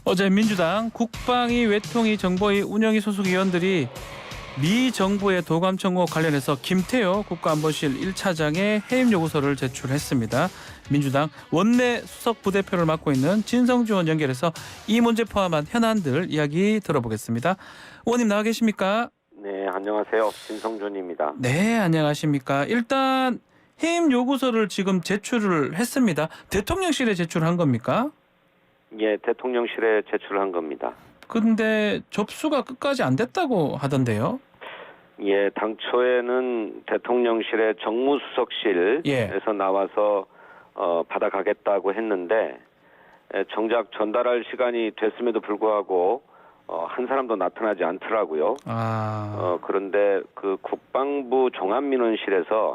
어제 민주당 국방위, 외통위, 정보위, 운영위 소속 의원들이 미 정부의 도감 청구 관련해서 김태호 국가안보실 1차장의 해임 요구서를 제출했습니다. 민주당 원내 수석 부대표를 맡고 있는 진성주 의원 연결해서 이 문제 포함한 현안들 이야기 들어보겠습니다. 의원님 나와 계십니까? 네, 안녕하세요. 진성준입니다. 네, 안녕하십니까. 일단 해임 요구서를 지금 제출을 했습니다. 대통령실에 제출한 겁니까? 예, 대통령실에 제출한 겁니다. 근데 접수가 끝까지 안 됐다고 하던데요. 예, 당초에는 대통령실의 정무수석실에서 나와서 받아가겠다고 했는데 정작 전달할 시간이 됐음에도 불구하고 한 사람도 나타나지 않더라고요. 그런데 그 국방부 종합민원실에서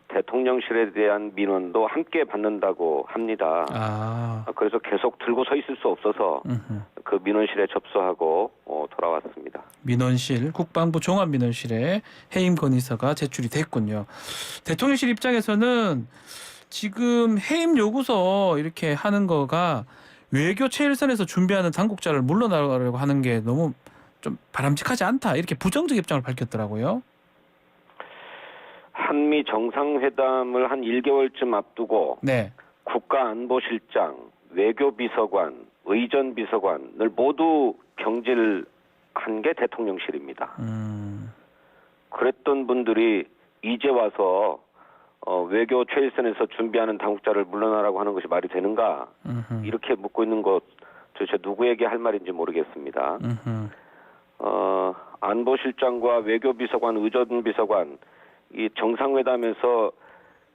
대통령실에 대한 민원도 함께 받는다고 합니다. 그래서 계속 들고 서 있을 수 없어서 그 민원실에 접수하고 돌아왔습니다. 민원실, 국방부 종합민원실에 해임 건의서가 제출이 됐군요. 대통령실 입장에서는 지금 해임 요구서 이렇게 하는 거가 외교 최일선에서 준비하는 당국자를 물러나려고 하는 게 너무 좀 바람직하지 않다, 이렇게 부정적 입장을 밝혔더라고요. 한미 정상회담을 한 1개월쯤 앞두고 네. 국가안보실장, 외교비서관, 의전비서관을 모두 경질한 게 대통령실입니다. 그랬던 분들이 이제 와서 외교 최일선에서 준비하는 당국자를 물러나라고 하는 것이 말이 되는가? 이렇게 묻고 있는 것 도대체 누구에게 할 말인지 모르겠습니다. 안보실장과 외교비서관, 의전비서관, 이 정상회담에서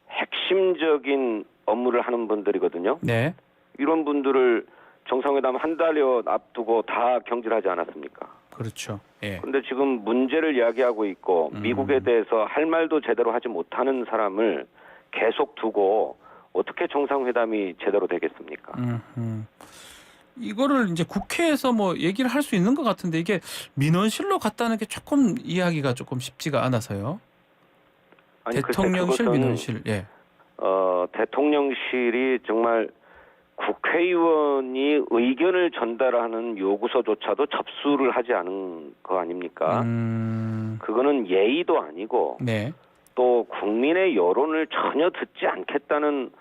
핵심적인 업무를 하는 분들이거든요. 네. 이런 분들을 정상회담 한 달여 앞두고 다 경질하지 않았습니까? 그렇죠. 예. 그런데 지금 문제를 이야기하고 있고 미국에 대해서 할 말도 제대로 하지 못하는 사람을 계속 두고 어떻게 정상회담이 제대로 되겠습니까? 이거를 이제 국회에서 뭐 얘기를 할 수 있는 것 같은데 이게 민원실로 갔다는 게 조금 이해하기가 조금 쉽지가 않아서요. 아니, 대통령실, 민원실. 예. 대통령실이 정말 국회의원이 의견을 전달하는 요구서조차도 접수를 하지 않은 거 아닙니까? 그거는 예의도 아니고 네. 또 국민의 여론을 전혀 듣지 않겠다는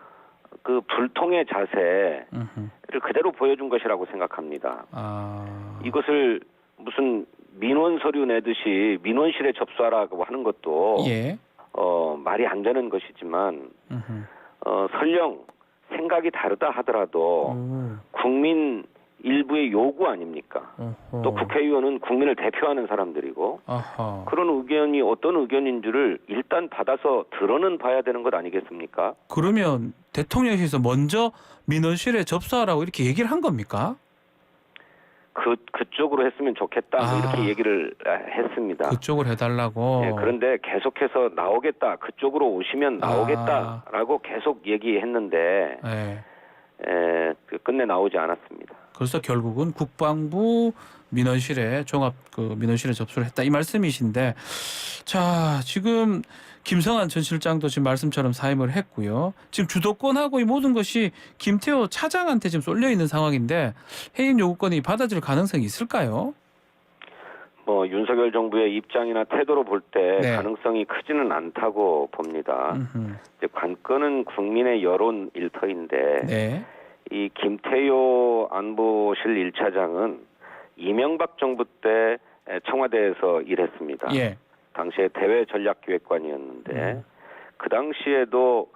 그 불통의 자세를 그대로 보여준 것이라고 생각합니다. 이것을 무슨 민원 서류 내듯이 민원실에 접수하라고 하는 것도 예. 말이 안 되는 것이지만 설령 생각이 다르다 하더라도 국민 일부의 요구 아닙니까? 또 국회의원은 국민을 대표하는 사람들이고 그런 의견이 어떤 의견인지를 일단 받아서 들어는 봐야 되는 것 아니겠습니까? 그러면 대통령실에서 먼저 민원실에 접수하라고 이렇게 얘기를 한 겁니까? 그쪽으로 했으면 좋겠다 이렇게 얘기를 했습니다. 그쪽으로 해달라고. 예, 그런데 계속해서 나오겠다, 그쪽으로 오시면 나오겠다라고 계속 얘기했는데 끝내 나오지 않았습니다. 그래서 결국은 국방부 민원실에 민원실에 접수를 했다, 이 말씀이신데, 자, 지금 김성한 전 실장도 지금 말씀처럼 사임을 했고요. 지금 주도권하고 이 모든 것이 김태호 차장한테 지금 쏠려 있는 상황인데 해임 요구권이 받아줄 가능성이 있을까요? 윤석열 정부의 입장이나 태도로 볼 때 가능성이 크지는 않다고 봅니다. 이제 관건은 국민의 여론 일터인데 이 김태호 안보실 1차장은 이명박 정부 때 청와대에서 일했습니다. 당시에 대외전략기획관이었는데 그 당시에도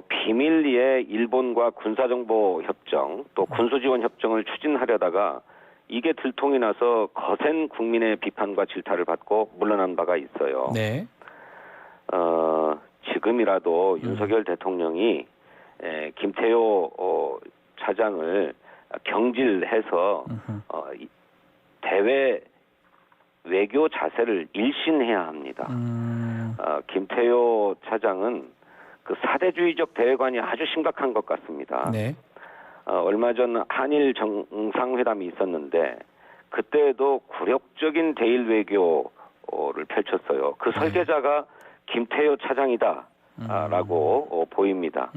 비밀리에 일본과 군사정보협정 또 군수지원협정을 추진하려다가 이게 들통이 나서 거센 국민의 비판과 질타를 받고 물러난 바가 있어요. 지금이라도 윤석열 대통령이 김태호 차장을 경질해서 대외 외교 자세를 일신해야 합니다. 김태호 차장은 그 사대주의적 대외관이 아주 심각한 것 같습니다. 얼마 전 한일 정상회담이 있었는데 그때도 굴욕적인 대일 외교를 펼쳤어요. 그 설계자가 김태호 차장이다라고 보입니다.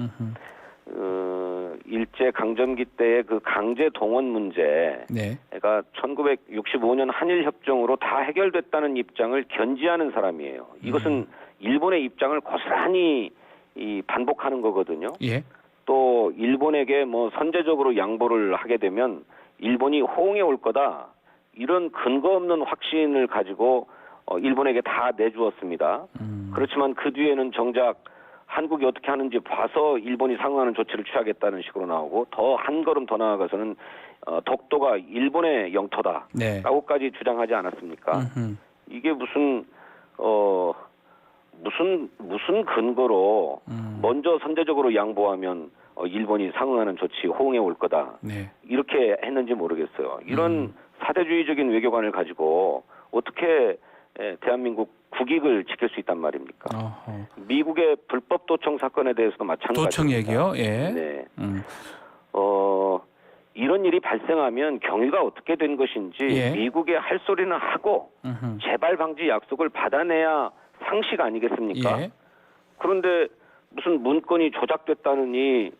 일제 강점기 때의 그 강제 동원 문제가 네. 1965년 한일 협정으로 다 해결됐다는 입장을 견지하는 사람이에요. 이것은 일본의 입장을 고스란히 반복하는 거거든요. 예. 또 일본에게 뭐 선제적으로 양보를 하게 되면 일본이 호응해 올 거다. 이런 근거 없는 확신을 가지고 일본에게 다 내주었습니다. 그렇지만 그 뒤에는 정작 한국이 어떻게 하는지 봐서 일본이 상응하는 조치를 취하겠다는 식으로 나오고 더 한 걸음 더 나아가서는 독도가 일본의 영토다라고까지 네. 주장하지 않았습니까? 이게 무슨 근거로 먼저 선제적으로 양보하면 일본이 상응하는 조치 호응해 올 거다. 네. 이렇게 했는지 모르겠어요. 이런 사대주의적인 외교관을 가지고 어떻게 대한민국 국익을 지킬 수 있단 말입니까? 어허. 미국의 불법 도청 사건에 대해서도 마찬가지입니다. 도청 얘기요? 예. 네. 이런 일이 발생하면 경위가 어떻게 된 것인지 예. 미국에 할 소리는 하고 재발 방지 약속을 받아내야 상식 아니겠습니까? 예. 그런데 무슨 문건이 조작됐다느니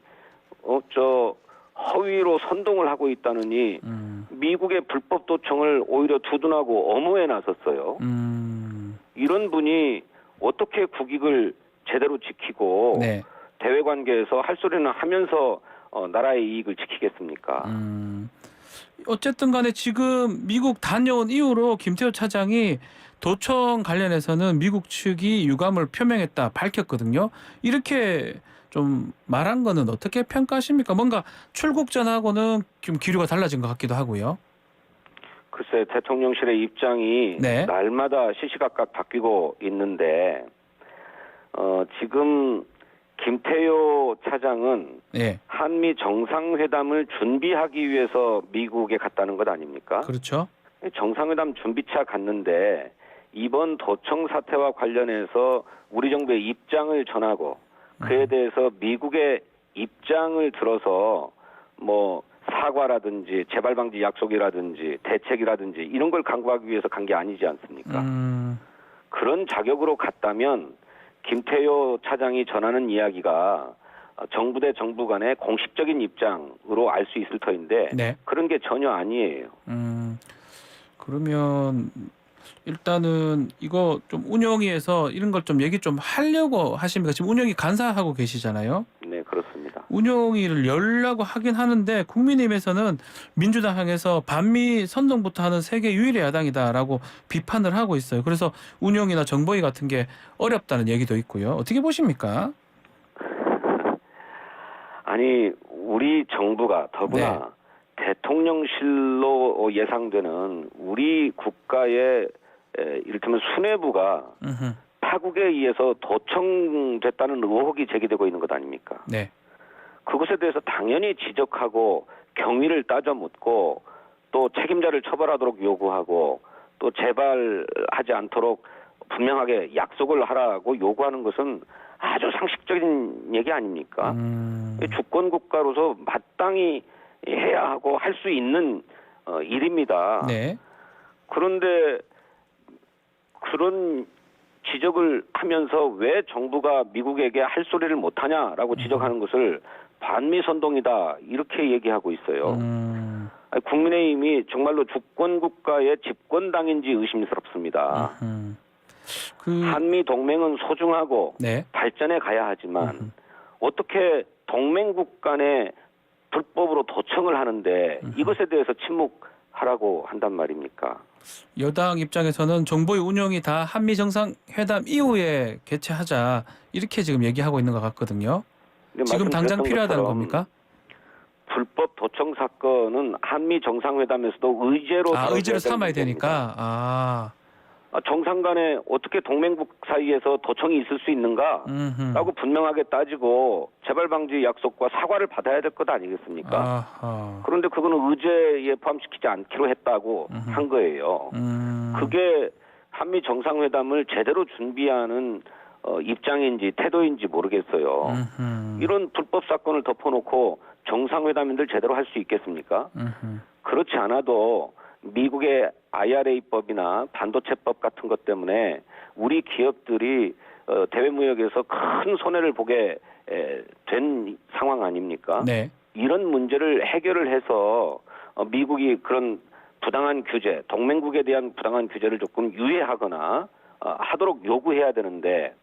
허위로 선동을 하고 있다느니 미국의 불법 도청을 오히려 두둔하고 엄호해 나섰어요. 이런 분이 어떻게 국익을 제대로 지키고 네. 대외 관계에서 할 소리는 하면서 나라의 이익을 지키겠습니까? 어쨌든 간에 지금 미국 다녀온 이후로 김태호 차장이 도청 관련해서는 미국 측이 유감을 표명했다 밝혔거든요. 이렇게 좀 말한 거는 어떻게 평가하십니까? 뭔가 출국 전하고는 좀 기류가 달라진 것 같기도 하고요. 글쎄 대통령실의 입장이 네. 날마다 시시각각 바뀌고 있는데 지금 김태효 차장은 네. 한미 정상회담을 준비하기 위해서 미국에 갔다는 것 아닙니까? 그렇죠. 정상회담 준비차 갔는데 이번 도청 사태와 관련해서 우리 정부의 입장을 전하고 그에 대해서 미국의 입장을 들어서 뭐 사과라든지 재발 방지 약속이라든지 대책이라든지 이런 걸 강구하기 위해서 간 게 아니지 않습니까? 그런 자격으로 갔다면 김태효 차장이 전하는 이야기가 정부 대 정부 간의 공식적인 입장으로 알 수 있을 터인데 네. 그런 게 전혀 아니에요. 그러면 일단은 이거 좀 운영위에서 이런 걸 좀 얘기 좀 하려고 하십니까? 지금 운영위 간사하고 계시잖아요. 네, 그렇습니다. 운영위를 열려고 하긴 하는데 국민의힘에서는 민주당 향해서 반미 선동부터 하는 세계 유일의 야당이다라고 비판을 하고 있어요. 그래서 운영위나 정보위 같은 게 어렵다는 얘기도 있고요. 어떻게 보십니까? 아니 우리 정부가 더구나 대통령실로 예상되는 우리 국가의 이를테면 수뇌부가 타국에 의해서 도청됐다는 의혹이 제기되고 있는 것 아닙니까? 네. 그것에 대해서 당연히 지적하고 경위를 따져 묻고 또 책임자를 처벌하도록 요구하고 또 재발하지 않도록 분명하게 약속을 하라고 요구하는 것은 아주 상식적인 얘기 아닙니까? 주권 국가로서 마땅히 해야 하고 할 수 있는 일입니다. 네. 그런데 그런 지적을 하면서 왜 정부가 미국에게 할 소리를 못하냐라고 지적하는 것을 반미 선동이다 이렇게 얘기하고 있어요. 국민의힘이 정말로 주권 국가의 집권당인지 의심스럽습니다. 한미 동맹은 소중하고 네. 발전해 가야 하지만 어떻게 동맹국 간에 불법으로 도청을 하는데 이것에 대해서 침묵하라고 한단 말입니까? 여당 입장에서는 정보의 운영이 다 한미 정상회담 이후에 개최하자 이렇게 지금 얘기하고 있는 것 같거든요. 지금 당장 필요하다는 겁니까? 불법 도청 사건은 한미 정상회담에서도 의제로 의제로 삼아야 되니까. 정상 간에 어떻게 동맹국 사이에서 도청이 있을 수 있는가라고 분명하게 따지고 재발 방지 약속과 사과를 받아야 될 것 아니겠습니까? 그런데 그거는 의제에 포함시키지 않기로 했다고 한 거예요. 그게 한미 정상회담을 제대로 준비하는 입장인지 태도인지 모르겠어요. 이런 불법 사건을 덮어놓고 정상회담인들 제대로 할 수 있겠습니까? 그렇지 않아도 미국의 IRA법이나 반도체법 같은 것 때문에 우리 기업들이 대외 무역에서 큰 손해를 보게 된 상황 아닙니까? 네. 이런 문제를 해결을 해서 미국이 그런 부당한 규제, 동맹국에 대한 부당한 규제를 조금 유예하거나 하도록 요구해야 되는데,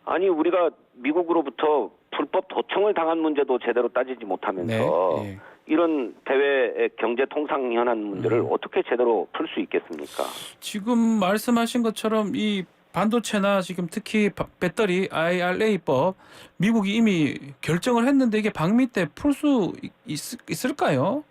아니 우리가 미국으로부터 불법 도청을 당한 문제도 제대로 따지지 못하면서 네. 이런 대외 경제 통상 현안 문제를 어떻게 제대로 풀 수 있겠습니까? 지금 말씀하신 것처럼 이 반도체나 지금 특히 배터리 IRA법 미국이 이미 결정을 했는데 이게 방미 때 풀 수 있을까요?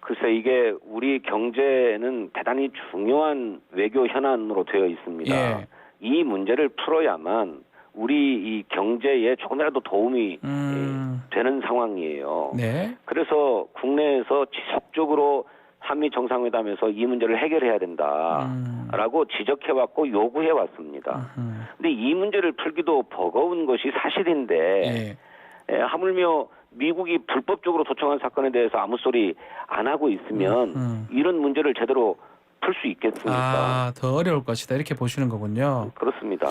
글쎄 이게 우리 경제에는 대단히 중요한 외교 현안으로 되어 있습니다. 예. 이 문제를 풀어야만 우리 이 경제에 조금이라도 도움이 되는 상황이에요. 네. 그래서 국내에서 지속적으로 한미 정상회담에서 이 문제를 해결해야 된다라고 지적해왔고 요구해왔습니다. 근데 이 문제를 풀기도 버거운 것이 사실인데 하물며 미국이 불법적으로 도청한 사건에 대해서 아무 소리 안 하고 있으면 이런 문제를 제대로 풀 수 있겠습니까? 더 어려울 것이다 이렇게 보시는 거군요. 그렇습니다.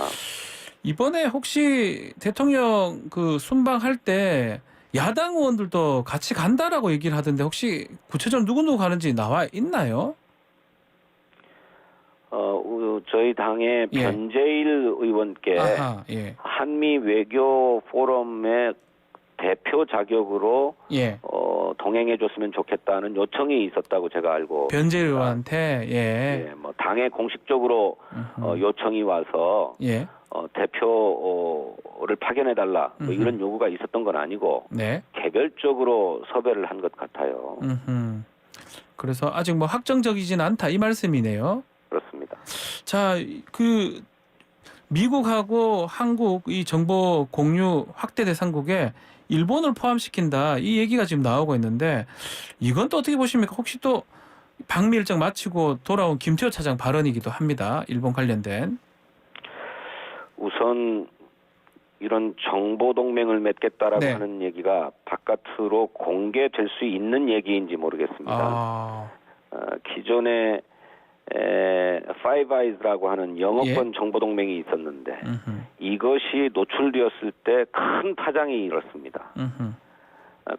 이번에 혹시 대통령 그 순방할 때 야당 의원들도 같이 간다라고 얘기를 하던데 혹시 구체적으로 누구 가는지 나와 있나요? 저희 당의 변재일 의원께 한미 외교 포럼의 대표 자격으로 동행해줬으면 좋겠다는 요청이 있었다고 제가 알고. 변재일 의원한테 뭐 당에 공식적으로 요청이 와서 대표를 파견해달라 뭐 이런 요구가 있었던 건 아니고 개별적으로 섭외를 한 것 같아요. 그래서 아직 뭐 확정적이진 않다 이 말씀이네요. 그렇습니다. 자, 그 미국하고 한국 이 정보 공유 확대 대상국에 일본을 포함시킨다 이 얘기가 지금 나오고 있는데 이건 또 어떻게 보십니까? 혹시 또 방미 일정 마치고 돌아온 김태호 차장 발언이기도 합니다. 일본 관련된. 우선 이런 정보 동맹을 맺겠다라고 하는 얘기가 바깥으로 공개될 수 있는 얘기인지 모르겠습니다. 기존에 Five Eyes라고 하는 영어권 정보 동맹이 있었는데 이것이 노출되었을 때 큰 파장이 일었습니다.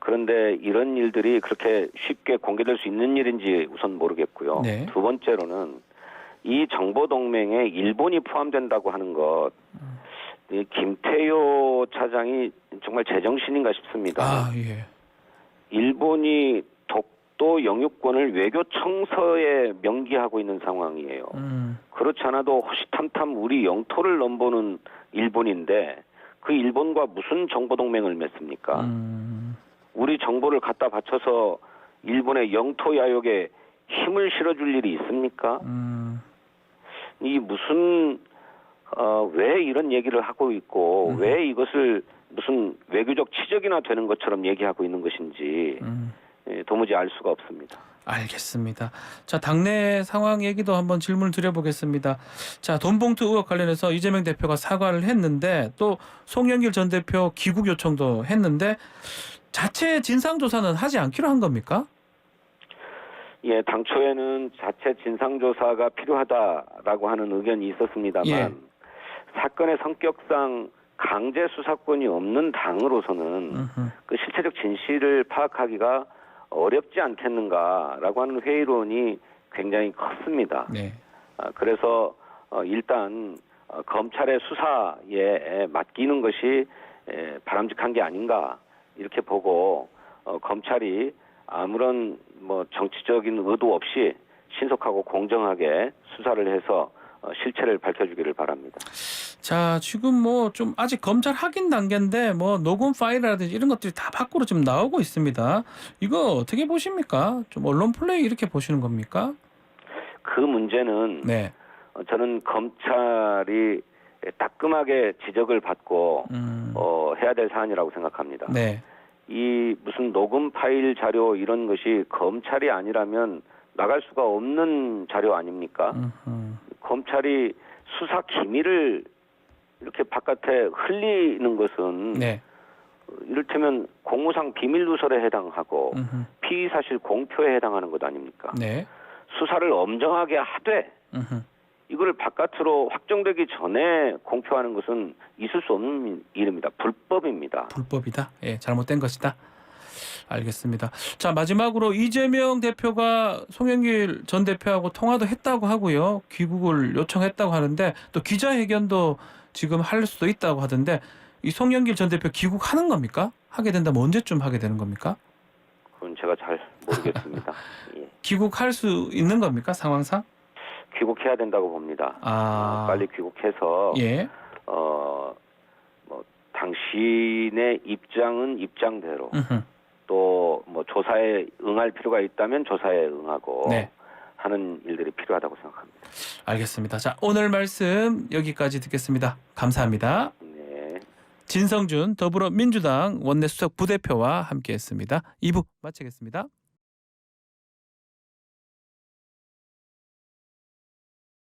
그런데 이런 일들이 그렇게 쉽게 공개될 수 있는 일인지 우선 모르겠고요. 두 번째로는 이 정보 동맹에 일본이 포함된다고 하는 것, 김태효 차장이 정말 제정신인가 싶습니다. 일본이 독도 영유권을 외교 청서에 명기하고 있는 상황이에요. 그렇지 않아도 호시탐탐 우리 영토를 넘보는 일본인데 그 일본과 무슨 정보 동맹을 맺습니까? 우리 정보를 갖다 바쳐서 일본의 영토 야욕에 힘을 실어줄 일이 있습니까? 이 무슨 왜 이런 얘기를 하고 있고 왜 이것을 무슨 외교적 치적이나 되는 것처럼 얘기하고 있는 것인지 도무지 알 수가 없습니다. 알겠습니다. 자, 당내 상황 얘기도 한번 질문을 드려보겠습니다. 자, 돈봉투 의혹 관련해서 이재명 대표가 사과를 했는데 또 송영길 전 대표 귀국 요청도 했는데 자체 진상조사는 하지 않기로 한 겁니까? 당초에는 자체 진상조사가 필요하다라고 하는 의견이 있었습니다만 사건의 성격상 강제 수사권이 없는 당으로서는 그 실체적 진실을 파악하기가 어렵지 않겠는가라고 하는 회의론이 굉장히 컸습니다. 그래서 일단 검찰의 수사에 맡기는 것이 바람직한 게 아닌가 이렇게 보고 검찰이 아무런 뭐 정치적인 의도 없이 신속하고 공정하게 수사를 해서 실체를 밝혀주기를 바랍니다. 자, 지금 뭐 좀 아직 검찰 확인 단계인데 뭐 녹음 파일이라든지 이런 것들이 다 밖으로 좀 나오고 있습니다. 이거 어떻게 보십니까? 좀 언론 플레이 이렇게 보시는 겁니까? 그 문제는 저는 검찰이 따끔하게 지적을 받고 해야 될 사안이라고 생각합니다. 이 무슨 녹음 파일 자료 이런 것이 검찰이 아니라면 나갈 수가 없는 자료 아닙니까? 검찰이 수사 기밀을 이렇게 바깥에 흘리는 것은 이를테면 공무상 비밀 누설에 해당하고 피의사실 공표에 해당하는 것 아닙니까? 수사를 엄정하게 하되 이걸 바깥으로 확정되기 전에 공표하는 것은 있을 수 없는 일입니다. 불법입니다. 불법이다. 예, 잘못된 것이다. 알겠습니다. 자, 마지막으로 이재명 대표가 송영길 전 대표하고 통화도 했다고 하고요. 귀국을 요청했다고 하는데 또 기자회견도 지금 할 수도 있다고 하던데 이 송영길 전 대표 귀국하는 겁니까? 하게 된다면 언제쯤 하게 되는 겁니까? 그건 제가 잘 모르겠습니다. 예. 귀국할 수 있는 겁니까? 상황상? 귀국해야 된다고 봅니다. 아, 빨리 귀국해서 예. 뭐 당신의 입장은 입장대로 음흠. 또 뭐 조사에 응할 필요가 있다면 조사에 응하고 네. 하는 일들이 필요하다고 생각합니다. 알겠습니다. 자, 오늘 말씀 여기까지 듣겠습니다. 감사합니다. 네. 진성준 더불어민주당 원내수석 부대표와 함께했습니다. 2부 마치겠습니다.